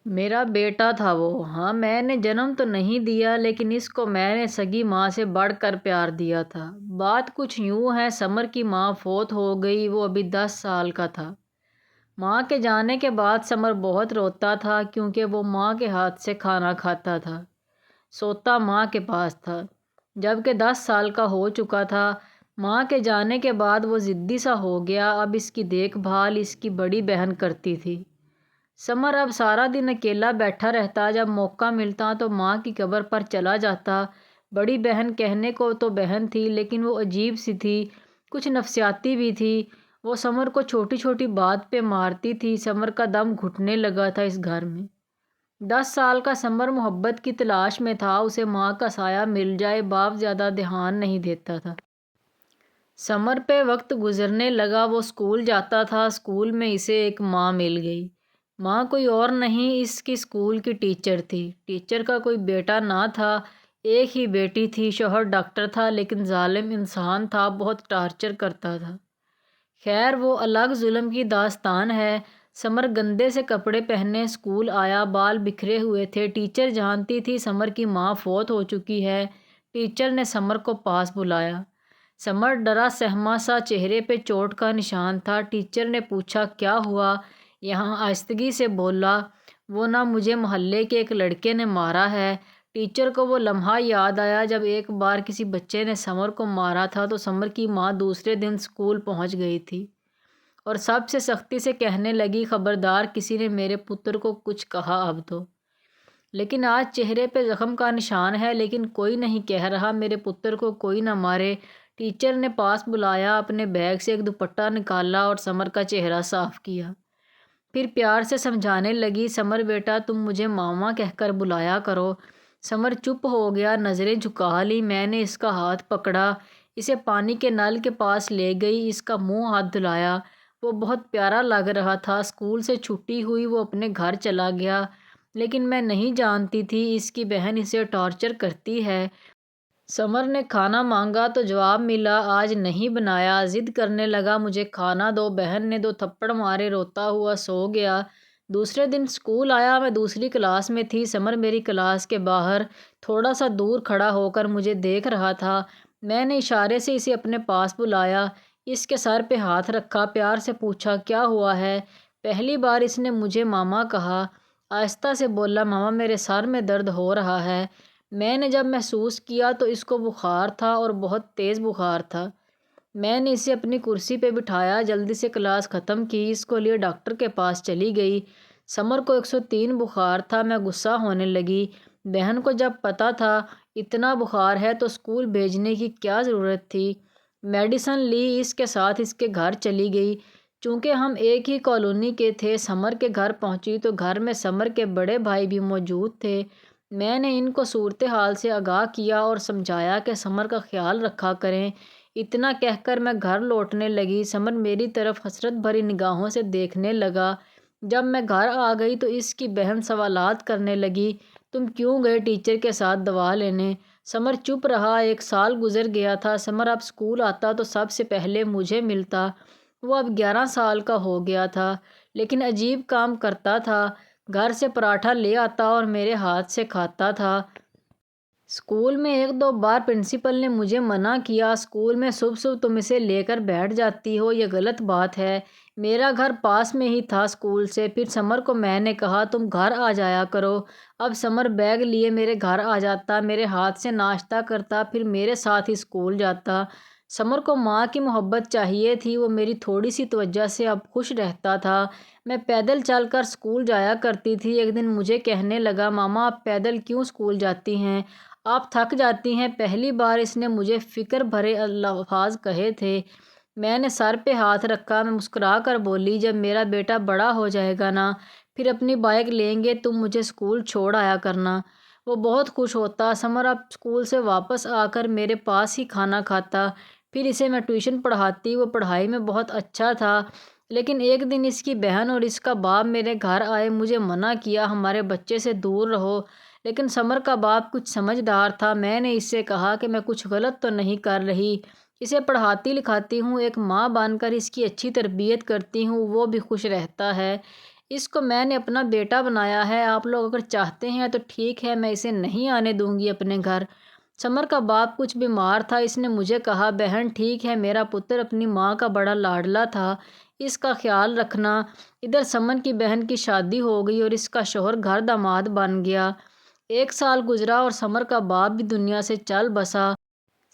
میرا بیٹا تھا وہ، ہاں میں نے جنم تو نہیں دیا لیکن اس کو میں نے سگی ماں سے بڑھ کر پیار دیا تھا۔ بات کچھ یوں ہے، سمر کی ماں فوت ہو گئی، وہ ابھی 10 سال کا تھا۔ ماں کے جانے کے بعد سمر بہت روتا تھا کیونکہ وہ ماں کے ہاتھ سے کھانا کھاتا تھا، سوتا ماں کے پاس تھا۔ جب کہ 10 سال کا ہو چکا تھا، ماں کے جانے کے بعد وہ ضدی سا ہو گیا، اب اس کی دیکھ بھال اس کی بڑی بہن کرتی تھی۔ سمر اب سارا دن اکیلا بیٹھا رہتا، جب موقع ملتا تو ماں کی قبر پر چلا جاتا۔ بڑی بہن کہنے کو تو بہن تھی لیکن وہ عجیب سی تھی، کچھ نفسیاتی بھی تھی۔ وہ سمر کو چھوٹی چھوٹی بات پہ مارتی تھی۔ سمر کا دم گھٹنے لگا تھا اس گھر میں۔ 10 سال کا سمر محبت کی تلاش میں تھا، اسے ماں کا سایہ مل جائے، باپ زیادہ دھیان نہیں دیتا تھا۔ سمر پہ وقت گزرنے لگا، وہ اسکول جاتا تھا، اسکول میں اسے ایک ماں مل گئی۔ ماں کوئی اور نہیں، اس کی اسکول کی ٹیچر تھی۔ ٹیچر کا کوئی بیٹا نہ تھا، ایک ہی بیٹی تھی۔ شوہر ڈاکٹر تھا لیکن ظالم انسان تھا، بہت ٹارچر کرتا تھا۔ خیر وہ الگ ظلم کی داستان ہے۔ سمر گندے سے کپڑے پہنے اسکول آیا، بال بکھرے ہوئے تھے۔ ٹیچر جانتی تھی سمر کی ماں فوت ہو چکی ہے۔ ٹیچر نے سمر کو پاس بلایا۔ سمر ڈرا سہما سا، چہرے پہ چوٹ کا نشان تھا۔ ٹیچر نے پوچھا کیا ہوا؟ یہاں آہستگی سے بولا، وہ نہ مجھے محلے کے ایک لڑکے نے مارا ہے۔ ٹیچر کو وہ لمحہ یاد آیا جب ایک بار کسی بچے نے سمر کو مارا تھا تو سمر کی ماں دوسرے دن اسکول پہنچ گئی تھی اور سب سے سختی سے کہنے لگی، خبردار کسی نے میرے پتر کو کچھ کہا اب تو۔ لیکن آج چہرے پہ زخم کا نشان ہے لیکن کوئی نہیں کہہ رہا میرے پتر کو کوئی نہ مارے۔ ٹیچر نے پاس بلایا، اپنے بیگ سے ایک دوپٹہ نکالا اور سمر کا چہرہ صاف کیا۔ پھر پیار سے سمجھانے لگی، سمر بیٹا تم مجھے ماما کہہ کر بلایا کرو۔ سمر چپ ہو گیا، نظریں جھکا لی۔ میں نے اس کا ہاتھ پکڑا، اسے پانی کے نل کے پاس لے گئی، اس کا منہ ہاتھ دھلایا۔ وہ بہت پیارا لگ رہا تھا۔ اسکول سے چھٹی ہوئی، وہ اپنے گھر چلا گیا، لیکن میں نہیں جانتی تھی اس کی بہن اسے ٹارچر کرتی ہے۔ سمر نے کھانا مانگا تو جواب ملا آج نہیں بنایا۔ ضد کرنے لگا مجھے کھانا دو، بہن نے 2 تھپڑ مارے، روتا ہوا سو گیا۔ دوسرے دن اسکول آیا، میں دوسری کلاس میں تھی۔ سمر میری کلاس کے باہر تھوڑا سا دور کھڑا ہو کر مجھے دیکھ رہا تھا۔ میں نے اشارے سے اسے اپنے پاس بلایا، اس کے سر پہ ہاتھ رکھا، پیار سے پوچھا کیا ہوا ہے؟ پہلی بار اس نے مجھے ماما کہا۔ آہستہ سے بولا ماما میرے سر میں درد ہو رہا ہے۔ میں نے جب محسوس کیا تو اس کو بخار تھا اور بہت تیز بخار تھا۔ میں نے اسے اپنی کرسی پہ بٹھایا، جلدی سے کلاس ختم کی، اس کو لیے ڈاکٹر کے پاس چلی گئی۔ سمر کو 103 بخار تھا۔ میں غصہ ہونے لگی۔ بہن کو جب پتہ تھا اتنا بخار ہے تو اسکول بھیجنے کی کیا ضرورت تھی؟ میڈیسن لی، اس کے ساتھ اس کے گھر چلی گئی۔ چونکہ ہم ایک ہی کالونی کے تھے، سمر کے گھر پہنچی تو گھر میں سمر کے بڑے بھائی بھی موجود تھے۔ میں نے ان کو صورتحال سے آگاہ کیا اور سمجھایا کہ سمر کا خیال رکھا کریں۔ اتنا کہہ کر میں گھر لوٹنے لگی۔ سمر میری طرف حسرت بھری نگاہوں سے دیکھنے لگا۔ جب میں گھر آ گئی تو اس کی بہن سوالات کرنے لگی، تم کیوں گئے ٹیچر کے ساتھ دوا لینے؟ سمر چپ رہا۔ 1 سال گزر گیا تھا۔ سمر اب اسکول آتا تو سب سے پہلے مجھے ملتا۔ وہ اب 11 سال کا ہو گیا تھا لیکن عجیب کام کرتا تھا۔ گھر سے پراٹھا لے آتا اور میرے ہاتھ سے کھاتا تھا۔ اسکول میں 1-2 بار پرنسپل نے مجھے منع کیا، اسکول میں صبح صبح تم اسے لے کر بیٹھ جاتی ہو، یہ غلط بات ہے۔ میرا گھر پاس میں ہی تھا اسکول سے۔ پھر سمر کو میں نے کہا تم گھر آ جایا کرو۔ اب سمر بیگ لیے میرے گھر آ جاتا، میرے ہاتھ سے ناشتہ کرتا، پھر میرے ساتھ ہی اسکول جاتا۔ سمر کو ماں کی محبت چاہیے تھی، وہ میری تھوڑی سی توجہ سے اب خوش رہتا تھا۔ میں پیدل چل کر اسکول جایا کرتی تھی۔ ایک دن مجھے کہنے لگا ماما آپ پیدل کیوں اسکول جاتی ہیں؟ آپ تھک جاتی ہیں؟ پہلی بار اس نے مجھے فکر بھرے الفاظ کہے تھے۔ میں نے سر پہ ہاتھ رکھا، میں مسکرا کر بولی جب میرا بیٹا بڑا ہو جائے گا نا پھر اپنی بائیک لیں گے، تم مجھے اسکول چھوڑ آیا کرنا۔ وہ بہت خوش ہوتا۔ سمر اب اسکول سے واپس آ کر میرے پاس ہی کھانا کھاتا، پھر اسے میں ٹیوشن پڑھاتی۔ وہ پڑھائی میں بہت اچھا تھا لیکن ایک دن اس کی بہن اور اس کا باپ میرے گھر آئے، مجھے منع کیا ہمارے بچے سے دور رہو، لیکن سمر کا باپ کچھ سمجھدار تھا۔ میں نے اس سے کہا کہ میں کچھ غلط تو نہیں کر رہی، اسے پڑھاتی لکھاتی ہوں، ایک ماں بن کر اس کی اچھی تربیت کرتی ہوں، وہ بھی خوش رہتا ہے۔ اس کو میں نے اپنا بیٹا بنایا ہے، آپ لوگ اگر چاہتے ہیں تو ٹھیک ہے، میں اسے نہیں آنے دوں گی اپنے گھر۔ سمر کا باپ کچھ بیمار تھا، اس نے مجھے کہا بہن ٹھیک ہے، میرا پتر اپنی ماں کا بڑا لاڈلا تھا، اس کا خیال رکھنا۔ ادھر سمر کی بہن کی شادی ہو گئی اور اس کا شوہر گھر داماد بن گیا۔ 1 سال گزرا اور سمر کا باپ بھی دنیا سے چل بسا۔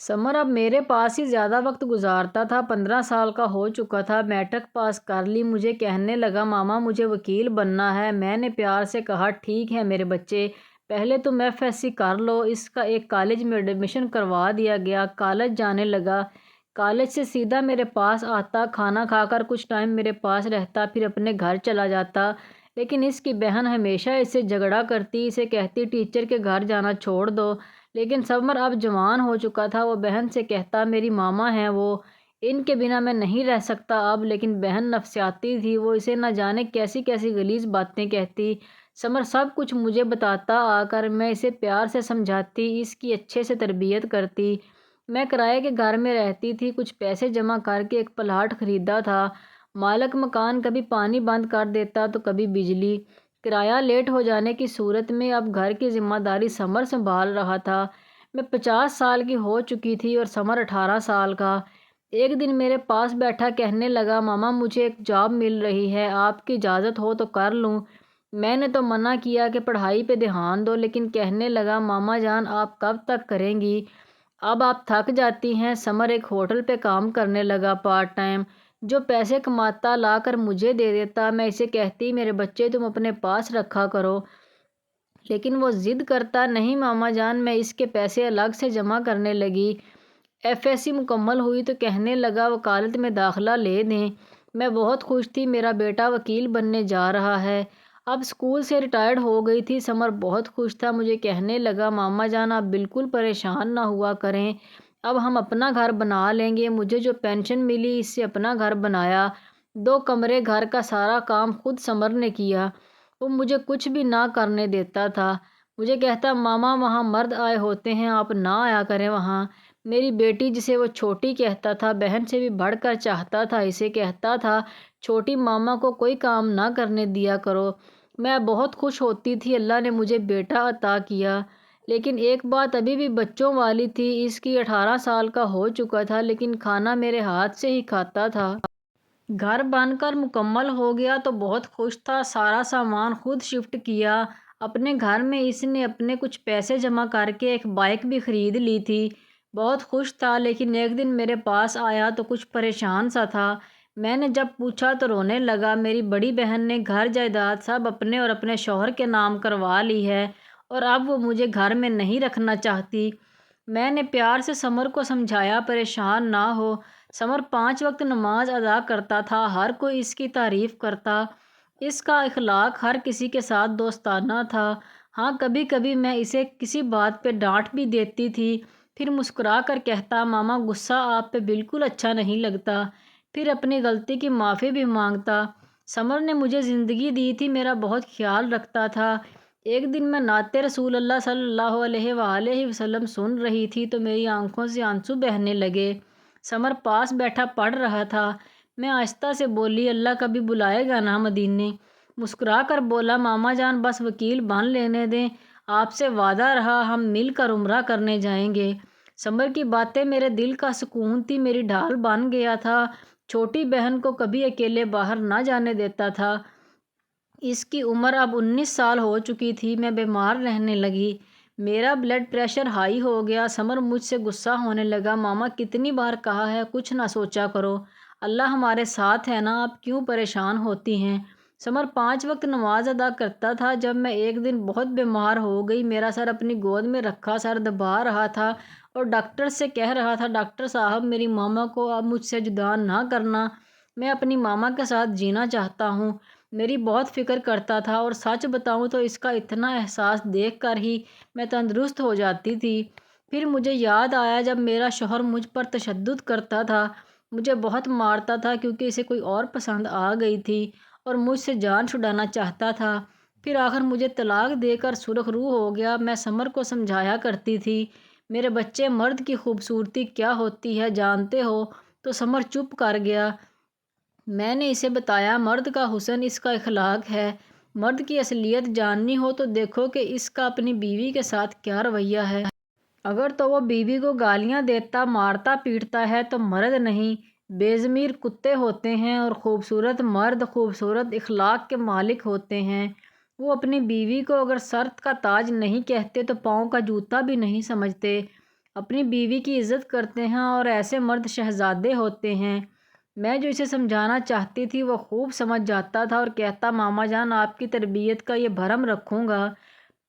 سمر اب میرے پاس ہی زیادہ وقت گزارتا تھا، 15 سال کا ہو چکا تھا، میٹرک پاس کر لی۔ مجھے کہنے لگا ماما مجھے وکیل بننا ہے۔ میں نے پیار سے کہا ٹھیک ہے میرے بچے، پہلے تم FSC کر لو۔ اس کا ایک کالج میں ایڈمیشن کروا دیا گیا، کالج جانے لگا۔ کالج سے سیدھا میرے پاس آتا، کھانا کھا کر کچھ ٹائم میرے پاس رہتا، پھر اپنے گھر چلا جاتا۔ لیکن اس کی بہن ہمیشہ اس سے جھگڑا کرتی، اسے کہتی ٹیچر کے گھر جانا چھوڑ دو۔ لیکن سمر اب جوان ہو چکا تھا، وہ بہن سے کہتا میری ماما ہیں وہ، ان کے بنا میں نہیں رہ سکتا اب۔ لیکن بہن نفسیاتی تھی، وہ اسے نہ جانے کیسی کیسی غلیظ باتیں کہتی۔ سمر سب کچھ مجھے بتاتا آ کر، میں اسے پیار سے سمجھاتی، اس کی اچھے سے تربیت کرتی۔ میں کرائے کے گھر میں رہتی تھی، کچھ پیسے جمع کر کے ایک پلاٹ خریدا تھا۔ مالک مکان کبھی پانی بند کر دیتا تو کبھی بجلی۔ کرایہ لیٹ ہو جانے کی صورت میں اب گھر کی ذمہ داری سمر سنبھال رہا تھا۔ میں 50 سال کی ہو چکی تھی اور سمر 18 سال کا۔ ایک دن میرے پاس بیٹھا کہنے لگا ماما مجھے ایک جاب مل رہی ہے، آپ کی اجازت ہو تو کر لوں۔ میں نے تو منع کیا کہ پڑھائی پہ دھیان دو، لیکن کہنے لگا ماما جان آپ کب تک کریں گی، اب آپ تھک جاتی ہیں۔ سمر ایک ہوٹل پہ کام کرنے لگا پارٹ ٹائم، جو پیسے کماتا لا کر مجھے دے دیتا۔ میں اسے کہتی میرے بچے تم اپنے پاس رکھا کرو، لیکن وہ ضد کرتا نہیں ماما جان، میں اس کے پیسے الگ سے جمع کرنے لگی۔ FSC مکمل ہوئی تو کہنے لگا وکالت میں داخلہ لے دیں۔ میں بہت خوش تھی، میرا بیٹا وکیل بننے جا رہا ہے۔ اب اسکول سے ریٹائرڈ ہو گئی تھی۔ سمر بہت خوش تھا، مجھے کہنے لگا ماما جان آپ بالکل پریشان نہ ہوا کریں، اب ہم اپنا گھر بنا لیں گے۔ مجھے جو پینشن ملی اس سے اپنا گھر بنایا۔ 2 کمرے، گھر کا سارا کام خود سمر نے کیا، وہ مجھے کچھ بھی نہ کرنے دیتا تھا۔ مجھے کہتا ماما وہاں مرد آئے ہوتے ہیں، آپ نہ آیا کریں وہاں۔ میری بیٹی جسے وہ چھوٹی کہتا تھا، بہن سے بھی بڑھ کر چاہتا تھا، اسے کہتا تھا چھوٹی ماما کو کوئی کام نہ کرنے دیا کرو۔ میں بہت خوش ہوتی تھی اللہ نے مجھے بیٹا عطا کیا۔ لیکن ایک بات ابھی بھی بچوں والی تھی، اس کی 18 سال کا ہو چکا تھا لیکن کھانا میرے ہاتھ سے ہی کھاتا تھا۔ گھر بن کر مکمل ہو گیا تو بہت خوش تھا، سارا سامان خود شفٹ کیا اپنے گھر میں۔ اس نے اپنے کچھ پیسے جمع کر کے ایک بائک بھی خرید لی تھی، بہت خوش تھا۔ لیکن ایک دن میرے پاس آیا تو کچھ پریشان سا تھا۔ میں نے جب پوچھا تو رونے لگا۔ میری بڑی بہن نے گھر جائیداد سب اپنے اور اپنے شوہر کے نام کروا لی ہے اور اب وہ مجھے گھر میں نہیں رکھنا چاہتی۔ میں نے پیار سے سمر کو سمجھایا پریشان نہ ہو۔ سمر 5 وقت نماز ادا کرتا تھا، ہر کوئی اس کی تعریف کرتا۔ اس کا اخلاق ہر کسی کے ساتھ دوستانہ تھا۔ ہاں کبھی کبھی میں اسے کسی بات پہ ڈانٹ بھی دیتی تھی، پھر مسکرا کر کہتا ماما غصہ آپ پہ بالکل اچھا نہیں لگتا، پھر اپنی غلطی کی معافی بھی مانگتا۔ سمر نے مجھے زندگی دی تھی، میرا بہت خیال رکھتا تھا۔ ایک دن میں نعت رسول اللہ صلی اللہ علیہ وآلہ وسلم سن رہی تھی تو میری آنکھوں سے آنسو بہنے لگے۔ سمر پاس بیٹھا پڑھ رہا تھا۔ میں آہستہ سے بولی اللہ کبھی بلائے گا نا مدینے؟ مسکرا کر بولا ماما جان بس وکیل بن لینے دیں، آپ سے وعدہ رہا ہم مل کر عمرہ کرنے جائیں گے۔ سمر کی باتیں میرے دل کا سکون تھی، میری ڈھال بن گیا تھا۔ چھوٹی بہن کو کبھی اکیلے باہر نہ جانے دیتا تھا۔ اس کی عمر اب 19 سال ہو چکی تھی، میں بیمار رہنے لگی، میرا بلڈ پریشر ہائی ہو گیا۔ سمر مجھ سے غصہ ہونے لگا، ماما کتنی بار کہا ہے کچھ نہ سوچا کرو، اللہ ہمارے ساتھ ہے نا، آپ کیوں پریشان ہوتی ہیں؟ سمر 5 وقت نماز ادا کرتا تھا۔ جب میں ایک دن بہت بیمار ہو گئی، میرا سر اپنی گود میں رکھا سر دبا رہا تھا اور ڈاکٹر سے کہہ رہا تھا ڈاکٹر صاحب میری ماما کو اب مجھ سے جدا نہ کرنا، میں اپنی ماما کے ساتھ جینا چاہتا ہوں۔ میری بہت فکر کرتا تھا اور سچ بتاؤں تو اس کا اتنا احساس دیکھ کر ہی میں تندرست ہو جاتی تھی۔ پھر مجھے یاد آیا جب میرا شوہر مجھ پر تشدد کرتا تھا، مجھے بہت مارتا تھا کیونکہ اسے کوئی اور پسند آ گئی تھی اور مجھ سے جان چھڑانا چاہتا تھا۔ پھر آخر مجھے طلاق دے کر سرخ روح ہو گیا۔ میں سمر کو سمجھایا کرتی تھی میرے بچے مرد کی خوبصورتی کیا ہوتی ہے جانتے ہو؟ تو سمر چپ کر گیا۔ میں نے اسے بتایا مرد کا حسن اس کا اخلاق ہے، مرد کی اصلیت جاننی ہو تو دیکھو کہ اس کا اپنی بیوی کے ساتھ کیا رویہ ہے۔ اگر تو وہ بیوی کو گالیاں دیتا مارتا پیٹتا ہے تو مرد نہیں، بے ضمیر کتے ہوتے ہیں، اور خوبصورت مرد خوبصورت اخلاق کے مالک ہوتے ہیں۔ وہ اپنی بیوی کو اگر سر کا تاج نہیں کہتے تو پاؤں کا جوتا بھی نہیں سمجھتے، اپنی بیوی کی عزت کرتے ہیں، اور ایسے مرد شہزادے ہوتے ہیں۔ میں جو اسے سمجھانا چاہتی تھی وہ خوب سمجھ جاتا تھا اور کہتا ماما جان آپ کی تربیت کا یہ بھرم رکھوں گا،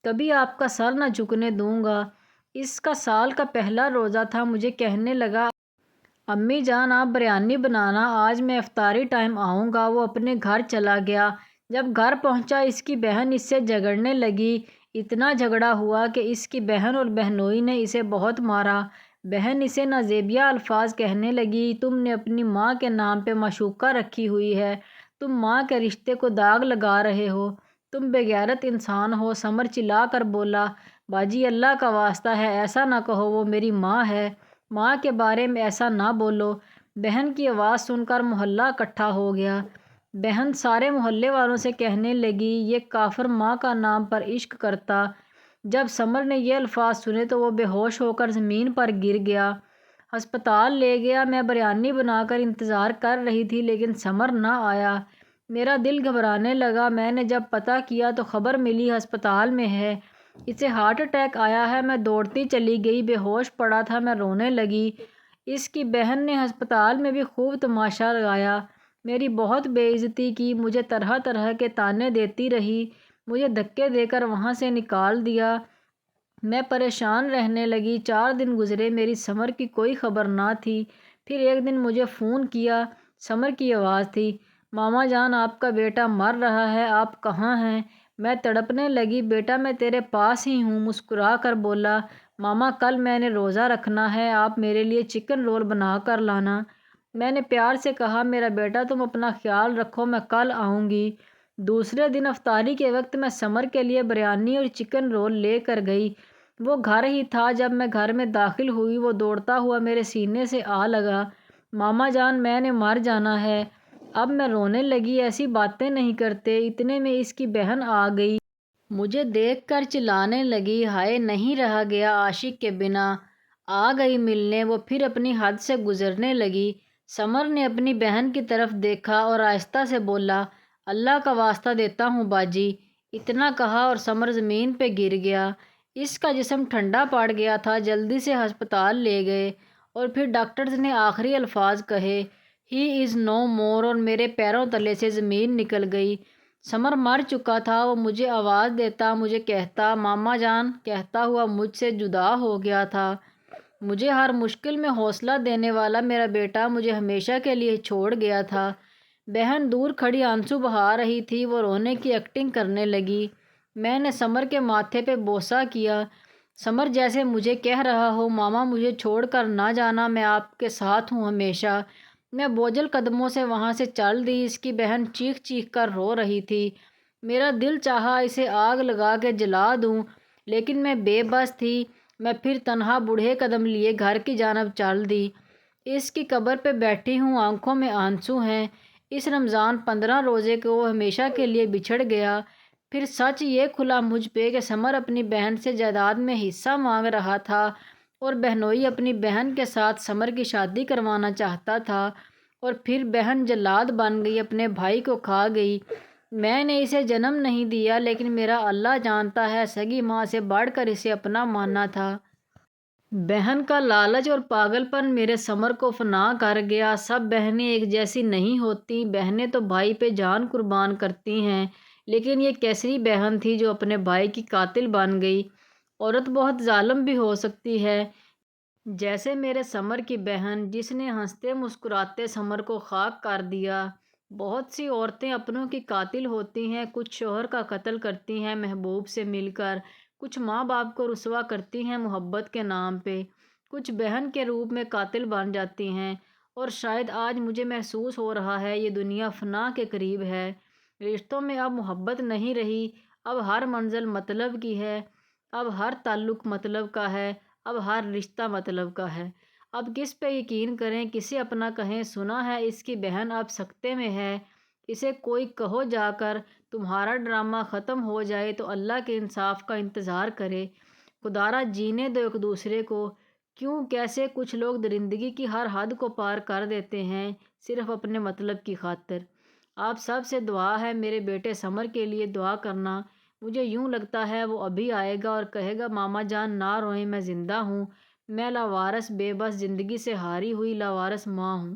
کبھی آپ کا سر نہ جھکنے دوں گا۔ اس کا سال کا پہلا روزہ تھا، مجھے کہنے لگا امی جان آپ بریانی بنانا، آج میں افطاری ٹائم آؤں گا۔ وہ اپنے گھر چلا گیا۔ جب گھر پہنچا اس کی بہن اس سے جھگڑنے لگی، اتنا جھگڑا ہوا کہ اس کی بہن اور بہنوئی نے اسے بہت مارا۔ بہن اسے نازیبہ الفاظ کہنے لگی، تم نے اپنی ماں کے نام پہ معشوقہ رکھی ہوئی ہے، تم ماں کے رشتے کو داغ لگا رہے ہو، تم بے غیرت انسان ہو۔ سمر چلا کر بولا باجی اللہ کا واسطہ ہے ایسا نہ کہو، وہ میری ماں ہے، ماں کے بارے میں ایسا نہ بولو۔ بہن کی آواز سن کر محلہ اکٹھا ہو گیا۔ بہن سارے محلے والوں سے کہنے لگی یہ کافر ماں کا نام پر عشق کرتا۔ جب سمر نے یہ الفاظ سنے تو وہ بے ہوش ہو کر زمین پر گر گیا۔ ہسپتال لے گیا۔ میں بریانی بنا کر انتظار کر رہی تھی لیکن سمر نہ آیا۔ میرا دل گھبرانے لگا۔ میں نے جب پتہ کیا تو خبر ملی ہسپتال میں ہے، اسے ہارٹ اٹیک آیا ہے۔ میں دوڑتی چلی گئی، بے ہوش پڑا تھا، میں رونے لگی۔ اس کی بہن نے ہسپتال میں بھی خوب تماشا لگایا، میری بہت بے عزتی کی، مجھے طرح طرح کے طعنے دیتی رہی، مجھے دھکے دے کر وہاں سے نکال دیا۔ میں پریشان رہنے لگی۔ 4 دن گزرے، میری سمر کی کوئی خبر نہ تھی۔ پھر ایک دن مجھے فون کیا، سمر کی آواز تھی، ماما جان آپ کا بیٹا مر رہا ہے، آپ کہاں ہیں؟ میں تڑپنے لگی، بیٹا میں تیرے پاس ہی ہوں۔ مسکرا کر بولا ماما کل میں نے روزہ رکھنا ہے، آپ میرے لیے چکن رول بنا کر لانا۔ میں نے پیار سے کہا میرا بیٹا تم اپنا خیال رکھو، میں کل آؤں گی۔ دوسرے دن افطاری کے وقت میں سمر کے لیے بریانی اور چکن رول لے کر گئی۔ وہ گھر ہی تھا۔ جب میں گھر میں داخل ہوئی وہ دوڑتا ہوا میرے سینے سے آ لگا، ماما جان میں نے مر جانا ہے۔ اب میں رونے لگی، ایسی باتیں نہیں کرتے۔ اتنے میں اس کی بہن آ گئی، مجھے دیکھ کر چلانے لگی، ہائے نہیں رہا گیا عاشق کے بنا، آ گئی ملنے۔ وہ پھر اپنی حد سے گزرنے لگی۔ سمر نے اپنی بہن کی طرف دیکھا اور آہستہ سے بولا اللہ کا واسطہ دیتا ہوں باجی، اتنا کہا اور سمر زمین پہ گر گیا۔ اس کا جسم ٹھنڈا پڑ گیا تھا۔ جلدی سے ہسپتال لے گئے اور پھر ڈاکٹرز نے آخری الفاظ کہے ہی از نو مور، اور میرے پیروں تلے سے زمین نکل گئی۔ سمر مر چکا تھا۔ وہ مجھے آواز دیتا، مجھے کہتا ماما جان کہتا ہوا مجھ سے جدا ہو گیا تھا۔ مجھے ہر مشکل میں حوصلہ دینے والا میرا بیٹا مجھے ہمیشہ کے لیے چھوڑ گیا تھا۔ بہن دور کھڑی آنسو بہا رہی تھی، وہ رونے کی ایکٹنگ کرنے لگی۔ میں نے سمر کے ماتھے پہ بوسہ کیا، سمر جیسے مجھے کہہ رہا ہو ماما مجھے چھوڑ کر نہ جانا، میں آپ کے ساتھ ہوں ہمیشہ۔ میں بوجھل قدموں سے وہاں سے چل دی۔ اس کی بہن چیخ چیخ کر رو رہی تھی۔ میرا دل چاہا اسے آگ لگا کے جلا دوں لیکن میں بے بس تھی۔ میں پھر تنہا بوڑھے قدم لیے گھر کی جانب چل دی۔ اس کی قبر پہ بیٹھی ہوں، آنکھوں میں آنسو ہیں۔ اس رمضان 15 روزے کو وہ ہمیشہ کے لیے بچھڑ گیا۔ پھر سچ یہ کھلا مجھ پہ کہ سمر اپنی بہن سے جائیداد میں حصہ مانگ رہا تھا اور بہنوئی اپنی بہن کے ساتھ سمر کی شادی کروانا چاہتا تھا، اور پھر بہن جلاد بن گئی، اپنے بھائی کو کھا گئی۔ میں نے اسے جنم نہیں دیا لیکن میرا اللہ جانتا ہے سگی ماں سے بڑھ کر اسے اپنا مانا تھا۔ بہن کا لالچ اور پاگل پن میرے سمر کو فنا کر گیا۔ سب بہنیں ایک جیسی نہیں ہوتی، بہنیں تو بھائی پہ جان قربان کرتی ہیں، لیکن یہ کیسری بہن تھی جو اپنے بھائی کی قاتل بن گئی۔ عورت بہت ظالم بھی ہو سکتی ہے، جیسے میرے سمر کی بہن جس نے ہنستے مسکراتے سمر کو خاک کر دیا۔ بہت سی عورتیں اپنوں کی قاتل ہوتی ہیں، کچھ شوہر کا قتل کرتی ہیں محبوب سے مل کر، کچھ ماں باپ کو رسوا کرتی ہیں محبت کے نام پہ، کچھ بہن کے روپ میں قاتل بن جاتی ہیں۔ اور شاید آج مجھے محسوس ہو رہا ہے یہ دنیا فنا کے قریب ہے، رشتوں میں اب محبت نہیں رہی، اب ہر منزل مطلب کی ہے، اب ہر تعلق مطلب کا ہے، اب ہر رشتہ مطلب کا ہے۔ اب کس پہ یقین کریں، کسے اپنا کہیں؟ سنا ہے اس کی بہن اب سکتے میں ہے، اسے کوئی کہو جا کر تمہارا ڈرامہ ختم ہو جائے تو اللہ کے انصاف کا انتظار کرے۔ خدارا جینے دو ایک دوسرے کو۔ کیوں کیسے کچھ لوگ درندگی کی ہر حد کو پار کر دیتے ہیں صرف اپنے مطلب کی خاطر۔ آپ سب سے دعا ہے میرے بیٹے سمر کے لیے دعا کرنا، مجھے یوں لگتا ہے وہ ابھی آئے گا اور کہے گا ماما جان نہ روئیں، میں زندہ ہوں، میں لاوارث بے بس زندگی سے ہاری ہوئی لاوارث ماں ہوں۔